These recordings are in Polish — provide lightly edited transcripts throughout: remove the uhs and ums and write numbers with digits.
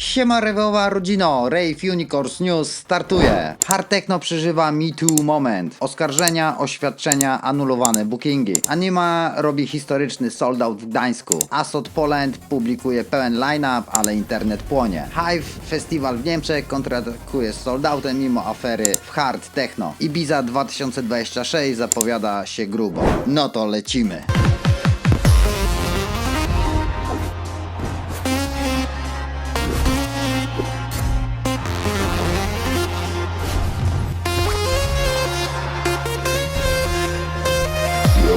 Siema rewowa rodzino, Rave Unicorns News startuje. Hard Techno przeżywa Me Too moment. Oskarżenia, oświadczenia, anulowane bookingi. Anima robi historyczny sold out w Gdańsku. Asot Poland publikuje pełen line-up, ale internet płonie. Hive Festiwal w Niemczech kontratakuje z sold outem mimo afery w Hard Techno. Ibiza 2026 zapowiada się grubo. No to lecimy.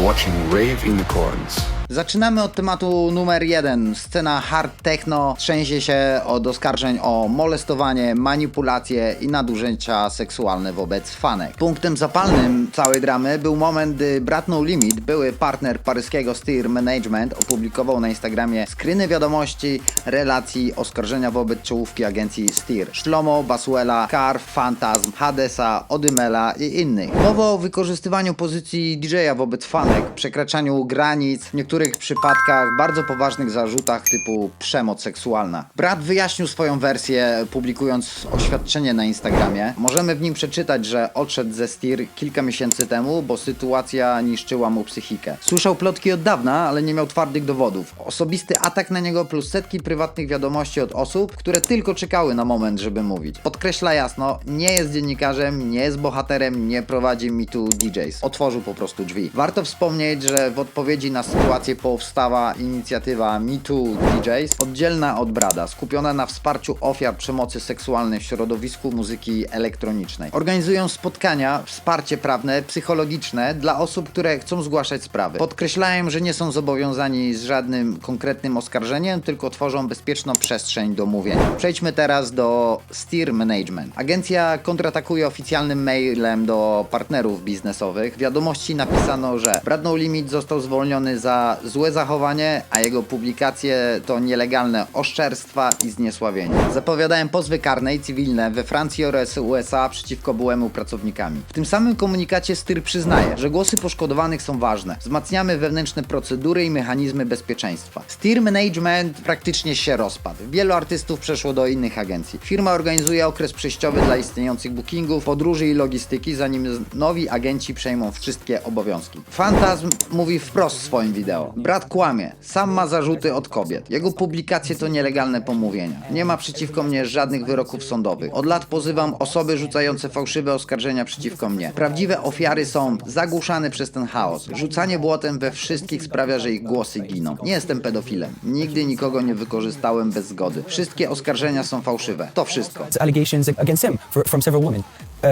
Watching Rave Unicorns. Zaczynamy od tematu numer 1. Scena hard techno trzęsie się od oskarżeń o molestowanie, manipulacje i nadużycia seksualne wobec fanek. Punktem zapalnym całej dramy był moment, gdy brat No Limit, były partner paryskiego Steer Management, opublikował na Instagramie screeny wiadomości, relacji, oskarżenia wobec czołówki agencji Steer. Shlomo, Basuela, Carf, Phantasm, Hadesa, Odymela i innych. Mowa o wykorzystywaniu pozycji DJ-a wobec fanek, przekraczaniu granic, w niektórych przypadkach bardzo poważnych zarzutach typu przemoc seksualna. Brat wyjaśnił swoją wersję, publikując oświadczenie na Instagramie. Możemy w nim przeczytać, że odszedł ze Steer kilka miesięcy temu, bo sytuacja niszczyła mu psychikę. Słyszał plotki od dawna, ale nie miał twardych dowodów. Osobisty atak na niego plus setki prywatnych wiadomości od osób, które tylko czekały na moment, żeby mówić. Podkreśla jasno, nie jest dziennikarzem, nie jest bohaterem, nie prowadzi Me Too DJs. Otworzył po prostu drzwi. Warto wspomnieć, że w odpowiedzi na sytuację powstała inicjatywa Me Too DJs, oddzielna od Brada, skupiona na wsparciu ofiar przemocy seksualnej w środowisku muzyki elektronicznej. Organizują spotkania, wsparcie prawne, psychologiczne dla osób, które chcą zgłaszać sprawy. Podkreślają, że nie są zobowiązani z żadnym konkretnym oskarżeniem, tylko tworzą bezpieczną przestrzeń do mówienia. Przejdźmy teraz do Steer Management. Agencja kontratakuje oficjalnym mailem do partnerów biznesowych. W wiadomości napisano, że Brad No Limit został zwolniony za złe zachowanie, a jego publikacje to nielegalne oszczerstwa i zniesławienie. Zapowiadają pozwy karne i cywilne we Francji oraz USA przeciwko byłemu pracownikami. W tym samym komunikacie Steer przyznaje, że głosy poszkodowanych są ważne. Wzmacniamy wewnętrzne procedury i mechanizmy bezpieczeństwa. Steer Management praktycznie się rozpadł. Wielu artystów przeszło do innych agencji. Firma organizuje okres przejściowy dla istniejących bookingów, podróży i logistyki, zanim nowi agenci przejmą wszystkie obowiązki. Phantasm mówi wprost w swoim wideo. Brat kłamie, sam ma zarzuty od kobiet. Jego publikacje to nielegalne pomówienia. Nie ma przeciwko mnie żadnych wyroków sądowych. Od lat pozywam osoby rzucające fałszywe oskarżenia przeciwko mnie. Prawdziwe ofiary są zagłuszane przez ten chaos. Rzucanie błotem we wszystkich sprawia, że ich głosy giną. Nie jestem pedofilem. Nigdy nikogo nie wykorzystałem bez zgody. Wszystkie oskarżenia są fałszywe. To wszystko. Allegations against him from several women.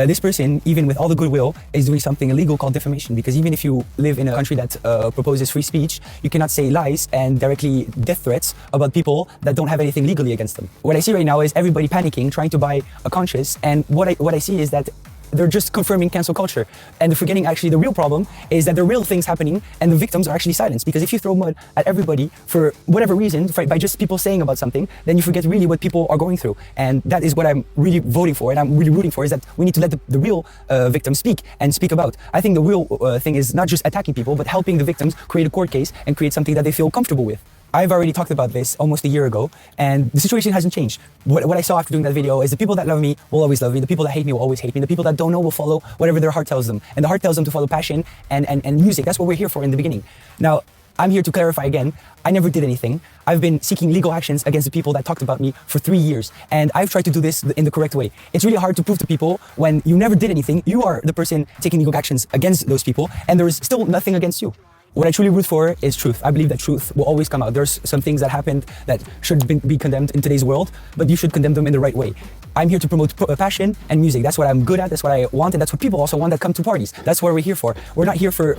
This person, even with all the goodwill, is doing something illegal called defamation, because even if you live in a country that proposes free speech, you cannot say lies and directly death threats about people that don't have anything legally against them. What I see right now is everybody panicking, trying to buy a conscience, and what I see is that they're just confirming cancel culture, and they're forgetting actually the real problem is that the real things happening and the victims are actually silenced. Because if you throw mud at everybody for whatever reason, by just people saying about something, then you forget really what people are going through. And that is what I'm really voting for, and I'm really rooting for, is that we need to let the real victims speak and speak about. I think the real thing is not just attacking people, but helping the victims create a court case and create something that they feel comfortable with. I've already talked about this almost a year ago, and the situation hasn't changed. What I saw after doing that video is the people that love me will always love me, the people that hate me will always hate me, the people that don't know will follow whatever their heart tells them. And the heart tells them to follow passion and music. That's what we're here for in the beginning. Now, I'm here to clarify again, I never did anything. I've been seeking legal actions against the people that talked about me for 3 years, and I've tried to do this in the correct way. It's really hard to prove to people when you never did anything. You are the person taking legal actions against those people, and there is still nothing against you. What I truly root for is truth. I believe that truth will always come out. There's some things that happened that should be condemned in today's world, but you should condemn them in the right way. I'm here to promote passion and music. That's what I'm good at, that's what I want, and that's what people also want that come to parties. That's what we're here for. We're not here for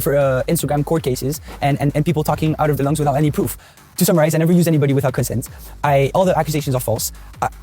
Instagram court cases and people talking out of their lungs without any proof. To summarize, I never use anybody without consent. All the accusations are false.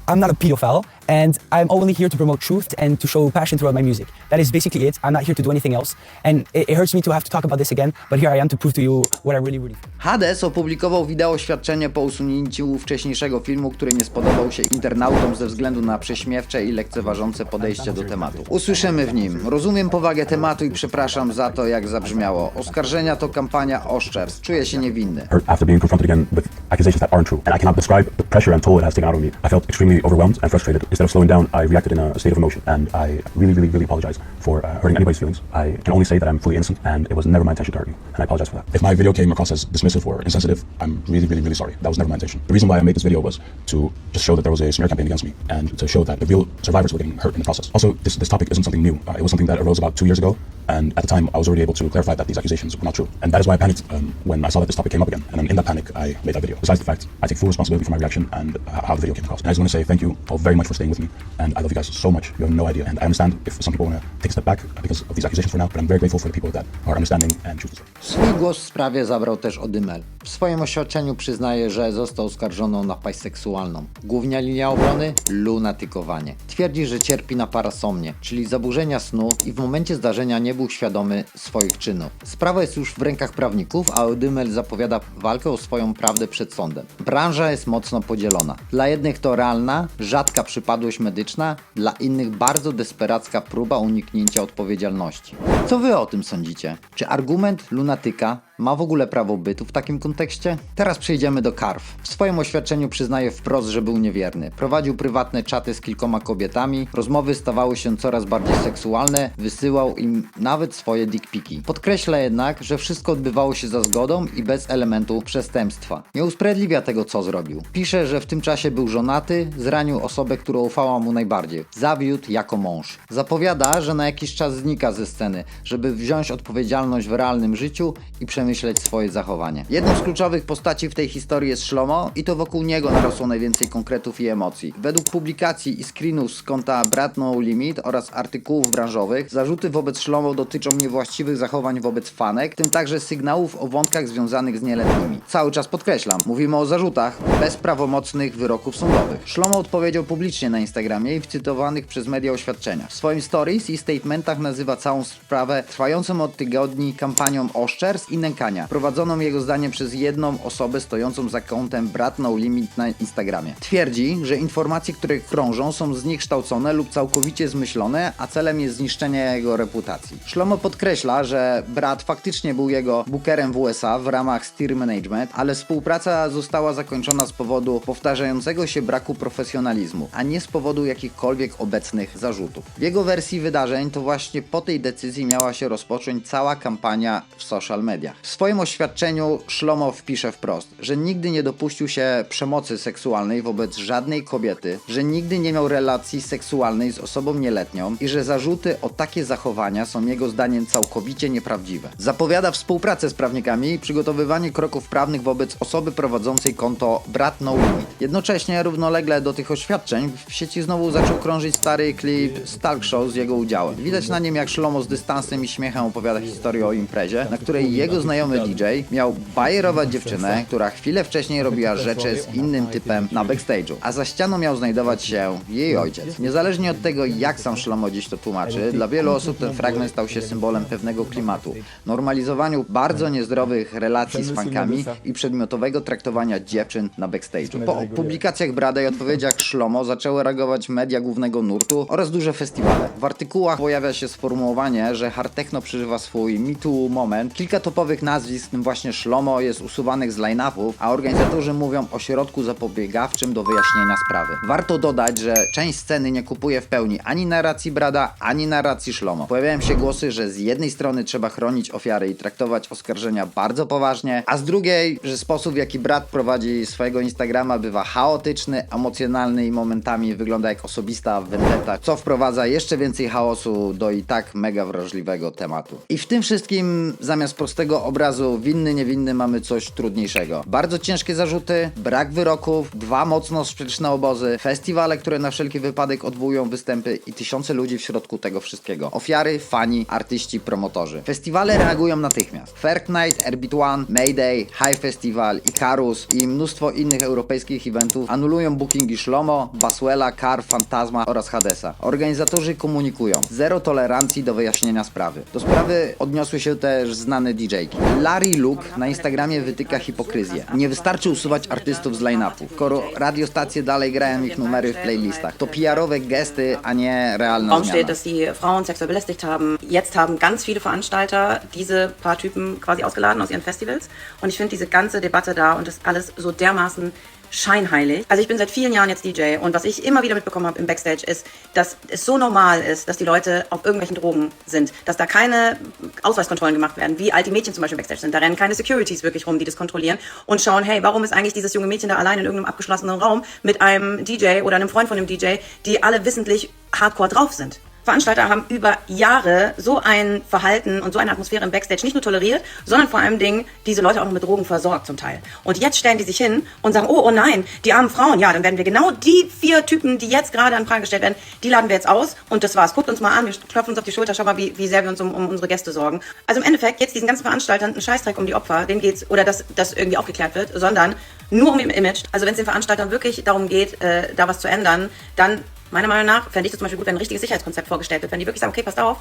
I'm not a pedophile, and I'm only here to promote truth and to show passion throughout my music. That is basically it. I'm not here to do anything else. And it hurts me to have to talk about this again, but here I am to prove to you what I really feel. Hades opublikował wideo oświadczenie po usunięciu wcześniejszego filmu, który nie spodobał się internautom ze względu na prześmiewcze i lekceważące podejście do tematu. Usłyszymy w nim: rozumiem powagę tematu i przepraszam za to, jak zabrzmiało. Oskarżenia to kampania oszczerstw. Czuję się niewinny. After being confronted again return with accusations that aren't true. And I cannot describe the pressure and toll it has taken out on me. I felt extremely overwhelmed and frustrated. Instead of slowing down, I reacted in a state of emotion. And I really apologize for hurting anybody's feelings. I can only say that I'm fully innocent and it was never my intention to hurt you. And I apologize for that. If my video came across as dismissive or insensitive, I'm really sorry. That was never my intention. The reason why I made this video was to just show that there was a smear campaign against me and to show that the real survivors were getting hurt in the process. Also, this topic isn't something new. It was something that arose about 2 years ago. And at the time, I was already able to clarify that these accusations were not true. And that is why I panicked when I saw that this topic came up again. And in that panic, I made that video. Besides the fact, I take full responsibility for my reaction and how the video came across. And I just want to say thank you all very much for staying with me. And I love you guys so much. You have no idea. And I understand if some people want to take a step back because of these accusations for now, but I'm very grateful for the people that are understanding and choose to serve. Swój głos w sprawie zabrał też Odymel. W swoim oświadczeniu przyznaje, że został oskarżony o napaść seksualną. Główna linia obrony? Lunatykowanie. Twierdzi, że cierpi na parasomnię, czyli zaburzenia snu i w momencie zdarzenia nie był świadomy swoich czynów. Sprawa jest już w rękach prawników, a Odymel zapowiada walkę o swoją prawdę przed sądem. Branża jest mocno podzielona. Dla jednych to realna, rzadka przypadłość medyczna, dla innych bardzo desperacka próba uniknięcia odpowiedzialności. Co wy o tym sądzicie? Czy argument lunatyka ma w ogóle prawo bytu w takim kontekście? Teraz przejdziemy do Karw. W swoim oświadczeniu przyznaje wprost, że był niewierny. Prowadził prywatne czaty z kilkoma kobietami, rozmowy stawały się coraz bardziej seksualne, wysyłał im nawet swoje dickpiki. Podkreśla jednak, że wszystko odbywało się za zgodą i bez elementu przestępstwa. Nie usprawiedliwia tego, co zrobił. Pisze, że w tym czasie był żonaty, zranił osobę, która ufała mu najbardziej. Zawiódł jako mąż. Zapowiada, że na jakiś czas znika ze sceny, żeby wziąć odpowiedzialność w realnym życiu i przemyśleć swoje zachowanie. Jedną z kluczowych postaci w tej historii jest Shlomo i to wokół niego narosło najwięcej konkretów i emocji. Według publikacji i screenów z konta Brat No Limit oraz artykułów branżowych, zarzuty wobec Shlomo dotyczą niewłaściwych zachowań wobec fanek, w tym także sygnałów o wątkach związanych z nieletnimi. Cały czas podkreślam, mówimy o zarzutach bez prawomocnych wyroków sądowych. Shlomo odpowiedział publicznie na Instagramie i w cytowanych przez media oświadczeniach. W swoim stories i statementach nazywa całą sprawę trwającą od tygodni kampanią oszczerstw i nękania, prowadzoną jego zdaniem przez jedną osobę stojącą za kontem Brat No Limit na Instagramie. Twierdzi, że informacje, które krążą, są zniekształcone lub całkowicie zmyślone, a celem jest zniszczenie jego reputacji. Shlomo podkreśla, że brat faktycznie był jego bookerem w USA w ramach Steer Management, ale współpraca została zakończona z powodu powtarzającego się braku profesjonalizmu, a nie z powodu jakichkolwiek obecnych zarzutów. W jego wersji wydarzeń to właśnie po tej decyzji miała się rozpocząć cała kampania w social mediach. W swoim oświadczeniu Shlomo wpisze wprost, że nigdy nie dopuścił się przemocy seksualnej wobec żadnej kobiety, że nigdy nie miał relacji seksualnej z osobą nieletnią i że zarzuty o takie zachowania są jego zdaniem całkowicie nieprawdziwe. Zapowiada współpracę z prawnikami i przygotowywanie kroków prawnych wobec osoby prowadzącej konto Brat No Limit. Jednocześnie równolegle do tych oświadczeń w sieci znowu zaczął krążyć stary klip z talk show z jego udziałem. Widać na nim, jak Shlomo z dystansem i śmiechem opowiada historię o imprezie, na której jego znajomy DJ miał bajerować dziewczynę, która chwilę wcześniej robiła rzeczy z innym typem na backstage'u, a za ścianą miał znajdować się jej ojciec. Niezależnie od tego, jak sam Shlomo dziś to tłumaczy, dla wielu osób ten fragment stał się symbolem pewnego klimatu, normalizowaniu bardzo niezdrowych relacji z fankami i przedmiotowego traktowania dziewczyn na backstage'u. Po publikacjach Brada i odpowiedziach Shlomo zaczęły reagować media głównego nurtu oraz duże festiwale. W artykułach pojawia się sformułowanie, że hard techno przeżywa swój Me Too moment. Kilka topowych nazwisk, w tym właśnie Shlomo, jest usuwanych z line-upów, a organizatorzy mówią o środku zapobiegawczym do wyjaśnienia sprawy. Warto dodać, że część sceny nie kupuje w pełni ani narracji Brada, ani narracji Shlomo. Pojawiają się głosy, że z jednej strony trzeba chronić ofiary i traktować oskarżenia bardzo poważnie, a z drugiej, że sposób, w jaki Brad prowadzi swojego Instagrama, bywa chaotyczny, emocjonalny i momentami wygląda jak osobista vendetta, co wprowadza jeszcze więcej chaosu do i tak mega wrażliwego tematu. I w tym wszystkim zamiast prostego obrazu winny, niewinny mamy coś trudniejszego. Bardzo ciężkie zarzuty, brak wyroków, dwa mocno sprzeczne obozy, festiwale, które na wszelki wypadek odwołują występy i tysiące ludzi w środku tego wszystkiego. Ofiary, fani, artyści, promotorzy. Festiwale reagują natychmiast. Ferg Night, Airbeat One, Mayday, High Festival, Icarus i mnóstwo innych europejskich eventów anulują bookingi Shlomo, Baswella, Kar, Fantasma oraz Hadesa. Organizatorzy komunikują: zero tolerancji do wyjaśnienia sprawy. Do sprawy odniosły się też znane DJ-ki. Larry Luke na Instagramie wytyka hipokryzję. Nie wystarczy usuwać artystów z line-upu. Skoro radiostacje dalej grają ich numery w playlistach, to PR-owe gesty, a nie realna Raum zmiana. steht, dass die Frauen sexuell belästigt haben. Jetzt haben ganz viele Veranstalter diese paar Typen quasi ausgeladen aus ihren Festivals. Und ich finde diese ganze Debatte da und das alles so dermaßen scheinheilig. Also ich bin seit vielen Jahren jetzt DJ und was ich immer wieder mitbekommen habe im Backstage ist, dass es so normal ist, dass die Leute auf irgendwelchen Drogen sind, dass da keine Ausweiskontrollen gemacht werden, wie alt die Mädchen zum Beispiel im Backstage sind. Da rennen keine Securities wirklich rum, die das kontrollieren und schauen, hey, warum ist eigentlich dieses junge Mädchen da allein in irgendeinem abgeschlossenen Raum mit einem DJ oder einem Freund von dem DJ, die alle wissentlich hardcore drauf sind. Veranstalter haben über Jahre so ein Verhalten und so eine Atmosphäre im Backstage nicht nur toleriert, sondern vor allem diese Leute auch noch mit Drogen versorgt zum Teil. Und jetzt stellen die sich hin und sagen, oh nein, die armen Frauen, ja, dann werden wir genau die 4 Typen, die jetzt gerade an Frage gestellt werden, die laden wir jetzt aus und das war's. Guckt uns mal an, wir klopfen uns auf die Schulter, schau mal, wie sehr wir uns um unsere Gäste sorgen. Also im Endeffekt geht's diesen ganzen Veranstaltern einen Scheißdreck um die Opfer, denen geht's, oder dass das irgendwie aufgeklärt wird, sondern nur um ihr Image. Also wenn es den Veranstaltern wirklich darum geht, da was zu ändern, dann meiner Meinung nach fände ich das zum Beispiel gut, wenn ein richtiges Sicherheitskonzept vorgestellt wird. Wenn die wirklich sagen, okay, passt auf,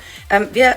wir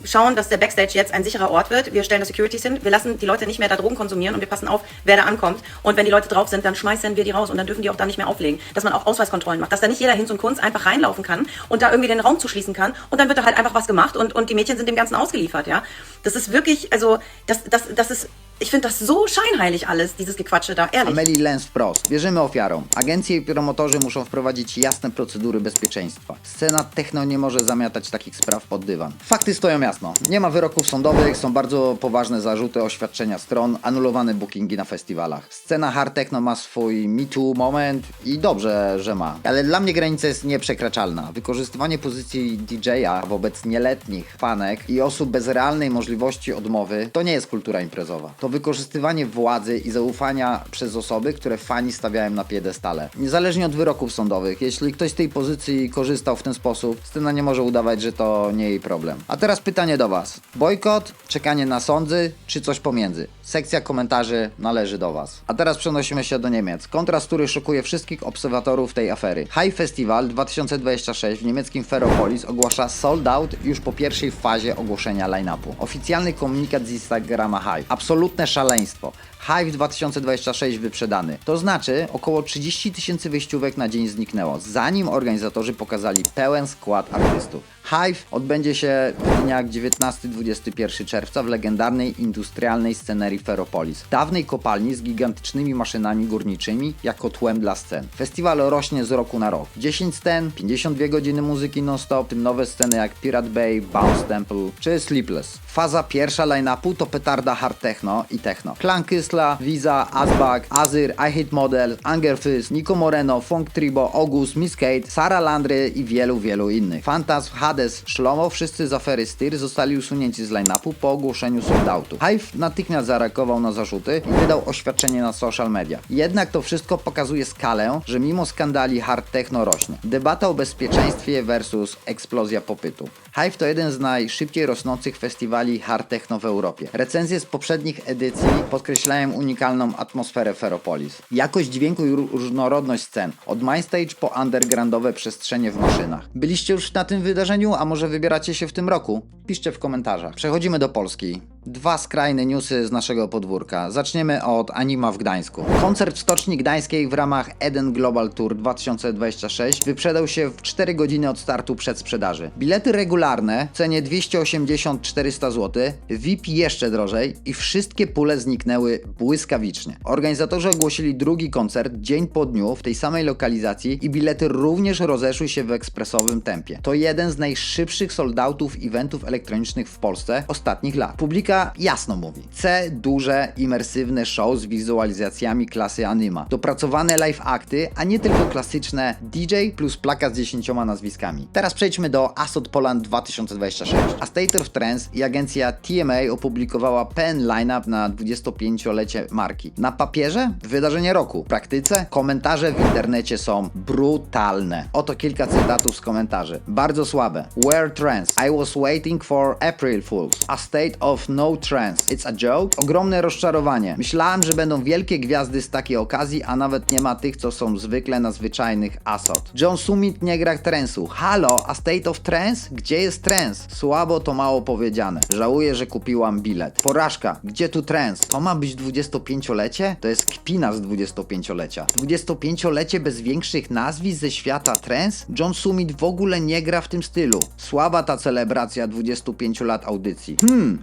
schauen, dass der Backstage jetzt ein sicherer Ort wird. Wir stellen da Securities hin. Wir lassen die Leute nicht mehr da Drogen konsumieren und wir passen auf, wer da ankommt. Und wenn die Leute drauf sind, dann schmeißen wir die raus und dann dürfen die auch da nicht mehr auflegen. Dass man auch Ausweiskontrollen macht. Dass da nicht jeder hin zum Kunst einfach reinlaufen kann und da irgendwie den Raum zuschließen kann. Und dann wird da halt einfach was gemacht und die Mädchen sind dem Ganzen ausgeliefert, ja. Das ist wirklich, also, das ist, ich finde das so scheinheilig alles, dieses Gequatsche da, ehrlich. Amelie Lenz wprost. Wierzymy ofiarom. Agencje i promotorzy muszą wprowadzić jasne procedury bezpieczeństwa. Scena techno nie może zamiatać takich spraw pod dywan. Fakty stoją jasno. Nie ma wyroków sądowych, są bardzo poważne zarzuty, oświadczenia stron, anulowane bookingi na festiwalach. Scena hard techno ma swój Me Too moment i dobrze, że ma. Ale dla mnie granica jest nieprzekraczalna. Wykorzystywanie pozycji DJ-a wobec nieletnich fanek i osób bez realnej możliwości odmowy to nie jest kultura imprezowa. To wykorzystywanie władzy i zaufania przez osoby, które fani stawiają na piedestale. Niezależnie od wyroków sądowych, jeśli ktoś z tej pozycji korzystał w ten sposób, scena nie może udawać, że to nie jej problem. A teraz pytanie do Was. Bojkot, czekanie na sądy, czy coś pomiędzy? Sekcja komentarzy należy do Was. A teraz przenosimy się do Niemiec. Kontrast, który szokuje wszystkich obserwatorów tej afery. Hive Festival 2026 w niemieckim Ferropolis ogłasza sold out już po pierwszej fazie ogłoszenia line-upu. Oficjalny komunikat z Instagrama Hive. Absolutne szaleństwo. Hive 2026 wyprzedany. To znaczy około 30 000 wyjściówek na dzień zniknęło, zanim organizatorzy pokazali pełen skład artystów. Hive odbędzie się w dniach 19-21 czerwca w legendarnej industrialnej scenerii Ferropolis, dawnej kopalni z gigantycznymi maszynami górniczymi jako tłem dla scen. Festiwal rośnie z roku na rok. 10 scen, 52 godziny muzyki non-stop, w tym nowe sceny jak Pirate Bay, Bounce Temple czy Sleepless. Faza pierwsza line-upu to petarda hard techno i techno. Klan Kysla, Visa, Asbak, Azir, I Hate Model, Angerfist, Nico Moreno, Funk Tribo, August, Miss Kate, Sara Landry i wielu innych. Fantasm, Hades, Shlomo, wszyscy z afery Styr zostali usunięci z line-upu po ogłoszeniu sold-outu. Hive natychmiast zareagował na zarzuty i wydał oświadczenie na social media. Jednak to wszystko pokazuje skalę, że mimo skandali hard techno rośnie. Debata o bezpieczeństwie versus eksplozja popytu. Hive to jeden z najszybciej rosnących festiwali hard techno w Europie. Recenzje z poprzednich edycji podkreślają unikalną atmosferę Ferropolis. Jakość dźwięku i różnorodność scen. Od mainstage po undergroundowe przestrzenie w maszynach. Byliście już na tym wydarzeniu, a może wybieracie się w tym roku? Piszcie w komentarzach. Przechodzimy do Polski. 2 skrajne newsy z naszego podwórka. Zaczniemy od Anima w Gdańsku. Koncert w Stoczni Gdańskiej w ramach Eden Global Tour 2026 wyprzedał się w 4 godziny od startu przedsprzedaży. Bilety regularne w cenie 280-400 zł, VIP jeszcze drożej i wszystkie pule zniknęły błyskawicznie. Organizatorzy ogłosili drugi koncert dzień po dniu w tej samej lokalizacji i bilety również rozeszły się w ekspresowym tempie. To jeden z najszybszych soldoutów eventów elektronicznych w Polsce ostatnich lat. Publika jasno mówi. C duże, imersywne show z wizualizacjami klasy Anima. Dopracowane live akty, a nie tylko klasyczne DJ plus plakat z 10 nazwiskami. Teraz przejdźmy do Asot Poland 2026. A State of Trance i agencja TMA opublikowała pełen line-up na 25-lecie marki. Na papierze wydarzenie roku. W praktyce komentarze w internecie są brutalne. Oto kilka cytatów z komentarzy. Bardzo słabe. komentarze. Where trance? I was waiting for April Fools. A state of no trance. It's a joke? Ogromne rozczarowanie. Myślałem, że będą wielkie gwiazdy z takiej okazji, a nawet nie ma tych, co są zwykle na zwyczajnych ASOT. John Summit nie gra trance'u. Halo, a state of trance? Gdzie jest trance? Słabo to mało powiedziane. Żałuję, że kupiłam bilet. Porażka. Gdzie tu trance? To ma być 25-lecie? To jest kpina z 25-lecia. 25-lecie bez większych nazwisk ze świata trance? John Summit w ogóle nie gra w tym stylu. Słaba ta celebracja 25 lat audycji.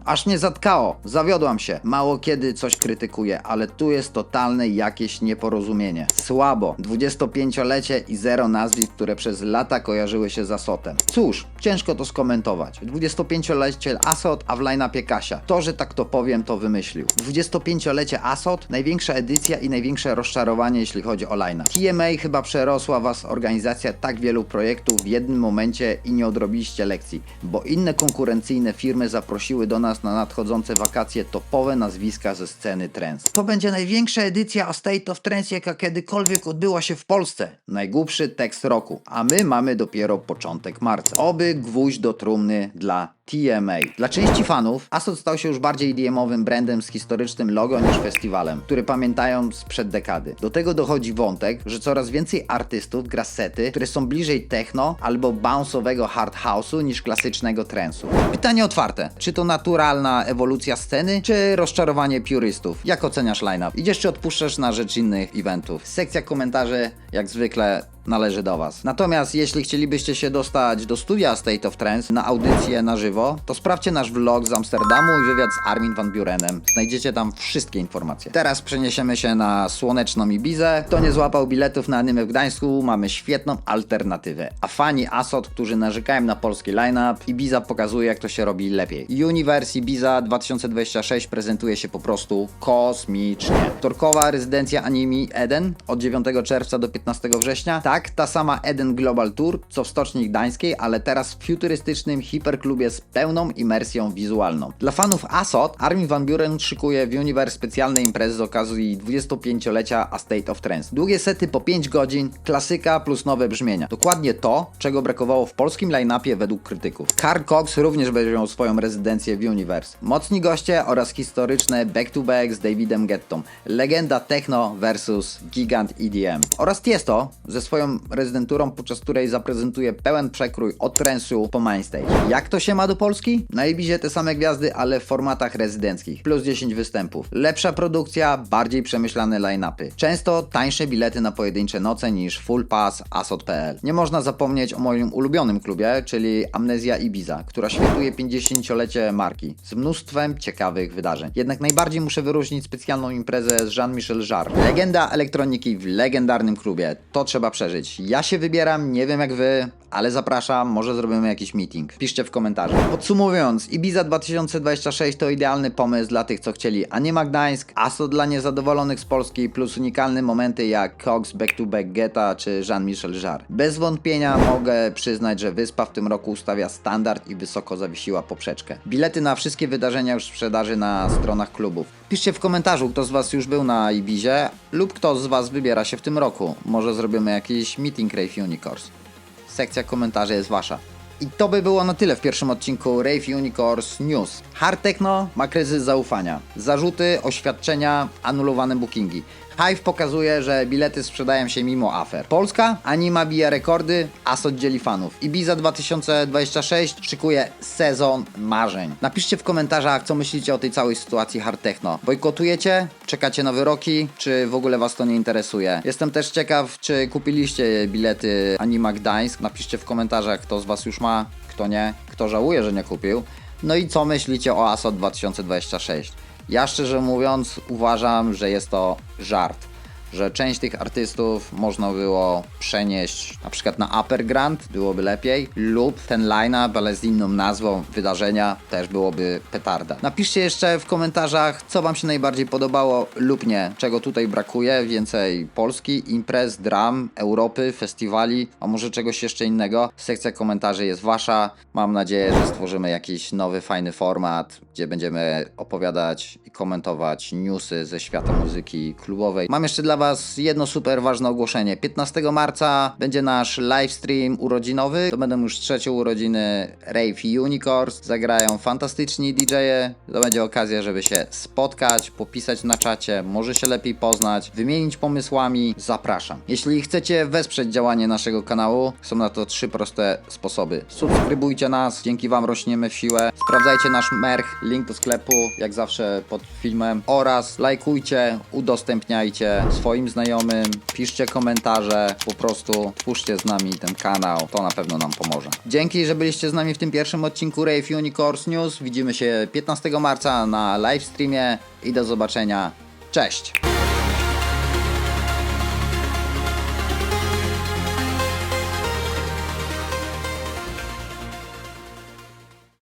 Aż mnie zatkało. Zawiodłam się. Mało kiedy coś krytykuję, ale tu jest totalne jakieś nieporozumienie. Słabo. 25-lecie i zero nazwisk, które przez lata kojarzyły się z Asotem. Cóż, ciężko to skomentować. 25-lecie Asot, a w line-upie Kasia. To, że tak to powiem, to wymyślił. 25-lecie Asot, największa edycja i największe rozczarowanie, jeśli chodzi o line-up. TMA chyba przerosła was organizacja tak wielu projektów w jednym momencie i nie odrobiliście lekcji, bo inne konkurencyjne firmy zaprosiły do nas na nadchodzące wakacje topowe nazwiska ze sceny trance. To będzie największa edycja A State of Trance, jaka kiedykolwiek odbyła się w Polsce. Najgłupszy tekst roku, a my mamy dopiero początek marca. Oby gwóźdź do trumny dla TMA. Dla części fanów Asot stał się już bardziej EDM-owym brandem z historycznym logo niż festiwalem, który pamiętają sprzed dekady. Do tego dochodzi wątek, że coraz więcej artystów gra sety, które są bliżej techno albo bounce'owego hard house'u niż klasycznego trance'u. Pytanie otwarte. Czy to naturalna ewolucja sceny, czy rozczarowanie purystów? Jak oceniasz line-up? Idziesz czy odpuszczasz na rzecz innych eventów? Sekcja komentarzy jak zwykle należy do was. Natomiast jeśli chcielibyście się dostać do studia State of Trance na audycję na żywo, to sprawdźcie nasz vlog z Amsterdamu i wywiad z Armin van Burenem. Znajdziecie tam wszystkie informacje. Teraz przeniesiemy się na słoneczną Ibizę. Kto nie złapał biletów na Anime w Gdańsku, mamy świetną alternatywę. A fani Asot, którzy narzekają na polski line-up, Ibiza pokazuje, jak to się robi lepiej. Universe Ibiza 2026 prezentuje się po prostu kosmicznie. Wtorkowa rezydencja Anime Eden od 9 czerwca do 15 września. Tak, ta sama Eden Global Tour, co w Stoczni Gdańskiej, ale teraz w futurystycznym hiperklubie z pełną imersją wizualną. Dla fanów Asot, Armin van Buren szykuje w Universe specjalne imprezy z okazji 25-lecia A State of Trance. Długie sety po 5 godzin, klasyka plus nowe brzmienia. Dokładnie to, czego brakowało w polskim line-upie według krytyków. Carl Cox również będzie miał swoją rezydencję w Universe. Mocni goście oraz historyczne back-to-back z Davidem Guettą. Legenda techno versus gigant EDM. Oraz Tiesto ze swoją rezydenturą, podczas której zaprezentuje pełen przekrój od trance'u po mainstage. Jak to się ma do Polski? Na Ibizie te same gwiazdy, ale w formatach rezydenckich. Plus 10 występów. Lepsza produkcja, bardziej przemyślane line-upy. Często tańsze bilety na pojedyncze noce niż Full Pass Asot.pl. Nie można zapomnieć o moim ulubionym klubie, czyli Amnesia Ibiza, która świętuje 50-lecie marki z mnóstwem ciekawych wydarzeń. Jednak najbardziej muszę wyróżnić specjalną imprezę z Jean-Michel Jarre. Legenda elektroniki w legendarnym klubie. To trzeba przeżyć. Ja się wybieram, nie wiem jak wy, ale zapraszam, może zrobimy jakiś meeting. Piszcie w komentarzach. Podsumowując, Ibiza 2026 to idealny pomysł dla tych, co chcieli Anima Gdańsk, Asot dla niezadowolonych z Polski, plus unikalne momenty jak Cox, Back to Back Geta czy Jean-Michel Jarre. Bez wątpienia mogę przyznać, że wyspa w tym roku ustawia standard i wysoko zawiesiła poprzeczkę. Bilety na wszystkie wydarzenia już w sprzedaży na stronach klubów. Piszcie w komentarzu, kto z was już był na Ibizie lub kto z was wybiera się w tym roku. Może zrobimy jakiś meeting Rave Unicorns. Sekcja komentarzy jest wasza. I to by było na tyle w pierwszym odcinku Rave Unicorns News. Hard Techno ma kryzys zaufania. Zarzuty, oświadczenia, anulowane bookingi. Hive pokazuje, że bilety sprzedają się mimo afer. Polska? Anima bije rekordy, Asot dzieli fanów. Ibiza 2026 szykuje sezon marzeń. Napiszcie w komentarzach, co myślicie o tej całej sytuacji hard techno. Bojkotujecie? Czekacie na wyroki? Czy w ogóle was to nie interesuje? Jestem też ciekaw, czy kupiliście bilety Anima Gdańsk. Napiszcie w komentarzach, kto z was już ma, kto nie, kto żałuje, że nie kupił. No i co myślicie o Asot 2026? Ja szczerze mówiąc uważam, że jest to żart, że część tych artystów można było przenieść na przykład na Upper Grand, byłoby lepiej, lub ten line-up, ale z inną nazwą wydarzenia też byłoby petarda. Napiszcie jeszcze w komentarzach, co wam się najbardziej podobało lub nie, czego tutaj brakuje, więcej Polski, imprez, dram, Europy, festiwali, a może czegoś jeszcze innego. Sekcja komentarzy jest wasza. Mam nadzieję, że stworzymy jakiś nowy, fajny format, gdzie będziemy opowiadać i komentować newsy ze świata muzyki klubowej. Mam jeszcze dla Was jedno super ważne ogłoszenie. 15 marca będzie nasz livestream urodzinowy. To będą już trzecie urodziny Rave Unicorns. Zagrają fantastyczni DJ-e. To będzie okazja, żeby się spotkać, popisać na czacie, może się lepiej poznać, wymienić pomysłami. Zapraszam. Jeśli chcecie wesprzeć działanie naszego kanału, są na to 3 proste sposoby. Subskrybujcie nas, dzięki Wam rośniemy w siłę. Sprawdzajcie nasz merch, link do sklepu, jak zawsze pod filmem. Oraz lajkujcie, udostępniajcie swoim znajomym, piszcie komentarze, po prostu twórzcie z nami ten kanał, to na pewno nam pomoże. Dzięki, że byliście z nami w tym pierwszym odcinku Rave Unicorns News. Widzimy się 15 marca na livestreamie i do zobaczenia. Cześć!